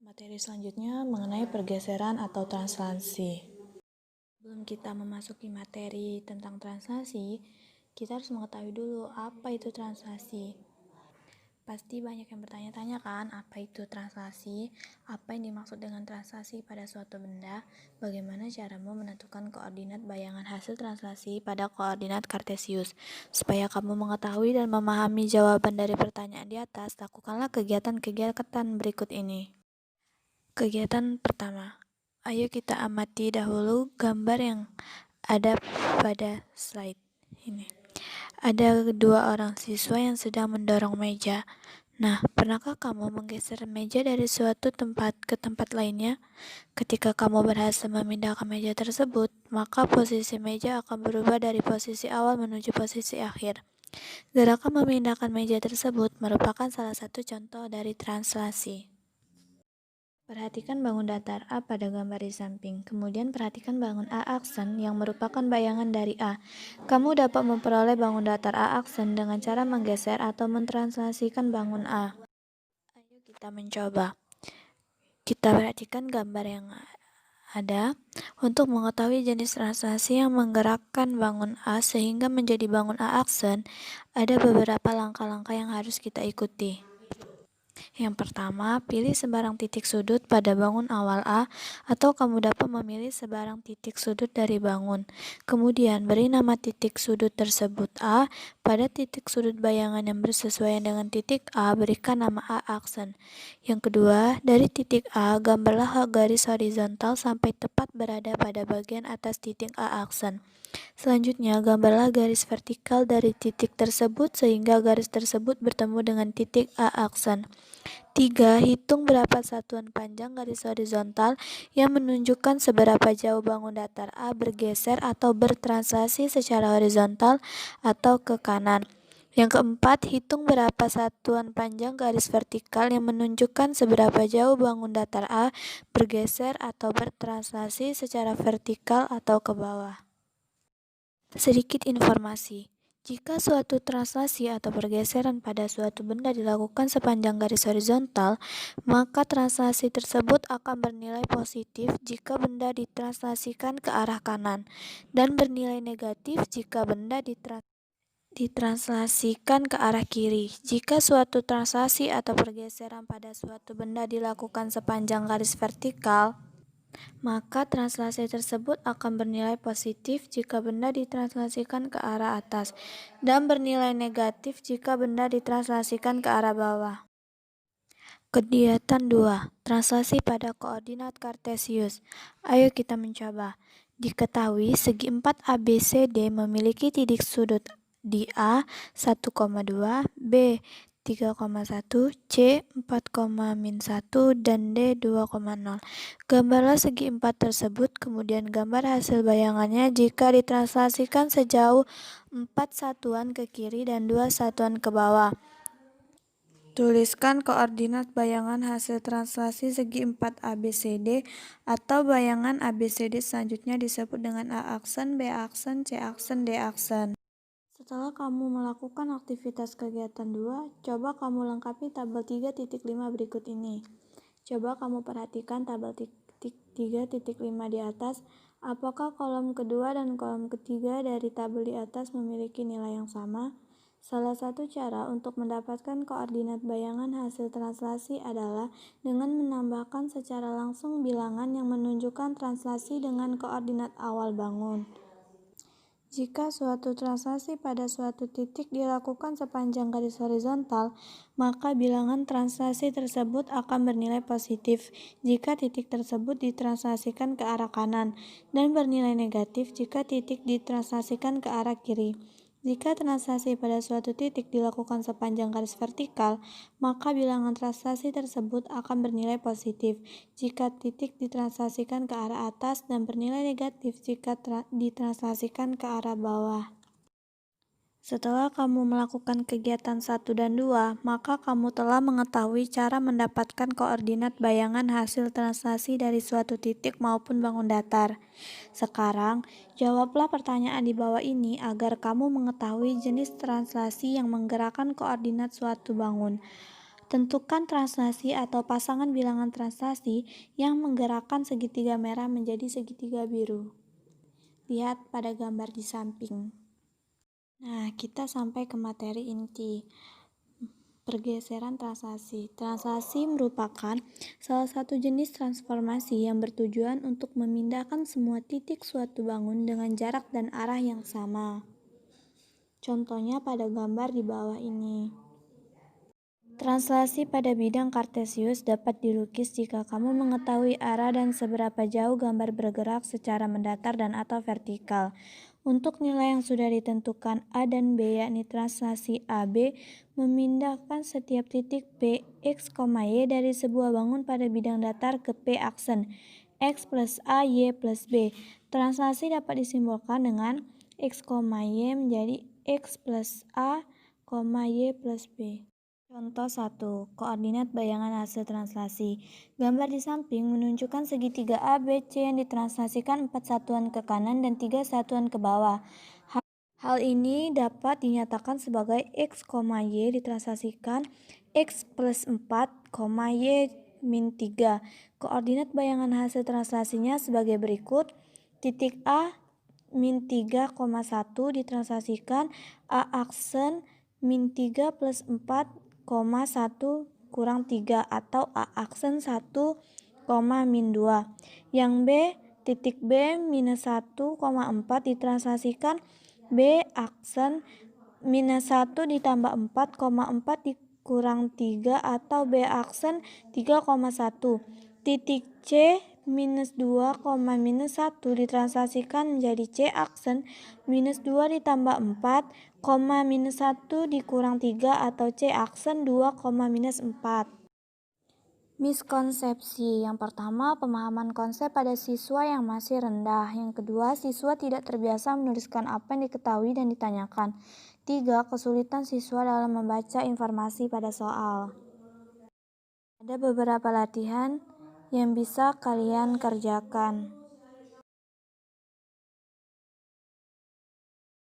Materi selanjutnya mengenai pergeseran atau translasi. Sebelum kita memasuki materi tentang translasi, kita harus mengetahui dulu apa itu translasi. Pasti banyak yang bertanya-tanya kan, apa itu translasi? Apa yang dimaksud dengan translasi pada suatu benda? Bagaimana caramu menentukan koordinat bayangan hasil translasi pada koordinat kartesius? Supaya kamu mengetahui dan memahami jawaban dari pertanyaan di atas, lakukanlah kegiatan-kegiatan berikut ini. Kegiatan pertama, ayo kita amati dahulu gambar yang ada pada slide ini. Ada dua orang siswa yang sedang mendorong meja. Nah, pernahkah kamu menggeser meja dari suatu tempat ke tempat lainnya? Ketika kamu berhasil memindahkan meja tersebut, maka posisi meja akan berubah dari posisi awal menuju posisi akhir. Gerakan memindahkan meja tersebut merupakan salah satu contoh dari translasi. Perhatikan bangun datar A pada gambar di samping. Kemudian perhatikan bangun A aksen yang merupakan bayangan dari A. Kamu dapat memperoleh bangun datar A aksen dengan cara menggeser atau mentranslasikan bangun A. Ayo kita mencoba. Kita perhatikan gambar yang ada untuk mengetahui jenis translasi yang menggerakkan bangun A sehingga menjadi bangun A aksen. Ada beberapa langkah-langkah yang harus kita ikuti. Yang pertama, pilih sebarang titik sudut pada bangun awal A, atau kamu dapat memilih sebarang titik sudut dari bangun. Kemudian, beri nama titik sudut tersebut A. Pada titik sudut bayangan yang bersesuaian dengan titik A, berikan nama A aksen. Yang kedua, dari titik A, gambarlah garis horizontal sampai tepat berada pada bagian atas titik A aksen. Selanjutnya, gambarlah garis vertikal dari titik tersebut sehingga garis tersebut bertemu dengan titik A aksen. 3. Hitung berapa satuan panjang garis horizontal yang menunjukkan seberapa jauh bangun datar A bergeser atau bertranslasi secara horizontal atau ke kanan. Yang keempat, hitung berapa satuan panjang garis vertikal yang menunjukkan seberapa jauh bangun datar A bergeser atau bertranslasi secara vertikal atau ke bawah. Sedikit informasi. Jika suatu translasi atau pergeseran pada suatu benda dilakukan sepanjang garis horizontal, maka translasi tersebut akan bernilai positif jika benda ditranslasikan ke arah kanan, dan bernilai negatif jika benda ditranslasikan ke arah kiri. Jika suatu translasi atau pergeseran pada suatu benda dilakukan sepanjang garis vertikal, maka translasi tersebut akan bernilai positif jika benda ditranslasikan ke arah atas dan bernilai negatif jika benda ditranslasikan ke arah bawah. Kegiatan 2. Translasi pada koordinat kartesius. Ayo kita mencoba. Diketahui segi 4 ABCD memiliki titik sudut di A 1,2, B 3,1, C 4,-1, dan D 2,0. Gambarlah segi 4 tersebut, kemudian gambar hasil bayangannya jika ditranslasikan sejauh 4 satuan ke kiri dan 2 satuan ke bawah. Tuliskan koordinat bayangan hasil translasi segi 4 ABCD atau bayangan ABCD selanjutnya disebut dengan A aksen, B aksen, C aksen, D aksen. Setelah kamu melakukan aktivitas kegiatan 2, coba kamu lengkapi tabel 3.5 berikut ini. Coba kamu perhatikan tabel 3.5 di atas. Apakah kolom kedua dan kolom ketiga dari tabel di atas memiliki nilai yang sama? Salah satu cara untuk mendapatkan koordinat bayangan hasil translasi adalah dengan menambahkan secara langsung bilangan yang menunjukkan translasi dengan koordinat awal bangun. Jika suatu translasi pada suatu titik dilakukan sepanjang garis horizontal, maka bilangan translasi tersebut akan bernilai positif jika titik tersebut ditranslasikan ke arah kanan, dan bernilai negatif jika titik ditranslasikan ke arah kiri. Jika translasi pada suatu titik dilakukan sepanjang garis vertikal, maka bilangan translasi tersebut akan bernilai positif jika titik ditranslasikan ke arah atas dan bernilai negatif jika ditranslasikan ke arah bawah. Setelah kamu melakukan kegiatan 1 dan 2, maka kamu telah mengetahui cara mendapatkan koordinat bayangan hasil translasi dari suatu titik maupun bangun datar. Sekarang, jawablah pertanyaan di bawah ini agar kamu mengetahui jenis translasi yang menggerakkan koordinat suatu bangun. Tentukan translasi atau pasangan bilangan translasi yang menggerakkan segitiga merah menjadi segitiga biru. Lihat pada gambar di samping. Nah, kita sampai ke materi inti. Pergeseran translasi. Translasi merupakan salah satu jenis transformasi yang bertujuan untuk memindahkan semua titik suatu bangun dengan jarak dan arah yang sama. Contohnya pada gambar di bawah ini. Translasi pada bidang kartesius dapat dilukis jika kamu mengetahui arah dan seberapa jauh gambar bergerak secara mendatar dan atau vertikal. Untuk nilai yang sudah ditentukan A dan B, yakni translasi AB memindahkan setiap titik P, X, Y dari sebuah bangun pada bidang datar ke P aksen X plus A, Y plus B. Translasi dapat disimbolkan dengan X, Y menjadi X plus A, Y plus B. Contoh 1. Koordinat bayangan hasil translasi. Gambar di samping menunjukkan segitiga A, B, C yang ditranslasikan 4 satuan ke kanan dan 3 satuan ke bawah. Hal ini dapat dinyatakan sebagai X, Y ditranslasikan X plus 4, Y min 3. Koordinat bayangan hasil translasinya sebagai berikut. Titik A min 3,1 ditranslasikan A aksen min 3 plus 4, 1 kurang 3 atau A aksen 1, min 2. Yang B, titik B minus 1,4 ditranslasikan B aksen minus 1 ditambah 4,4 dikurang 3 atau B aksen 3,1. Titik C minus 2, minus 1 ditranslasikan menjadi C aksen minus 2 ditambah 4, minus 1 dikurang 3 atau C aksen 2, minus 4. Miskonsepsi. Yang pertama, pemahaman konsep pada siswa yang masih rendah. Yang kedua, siswa tidak terbiasa menuliskan apa yang diketahui dan ditanyakan. 3. Kesulitan siswa dalam membaca informasi pada soal. Ada beberapa latihan yang bisa kalian kerjakan.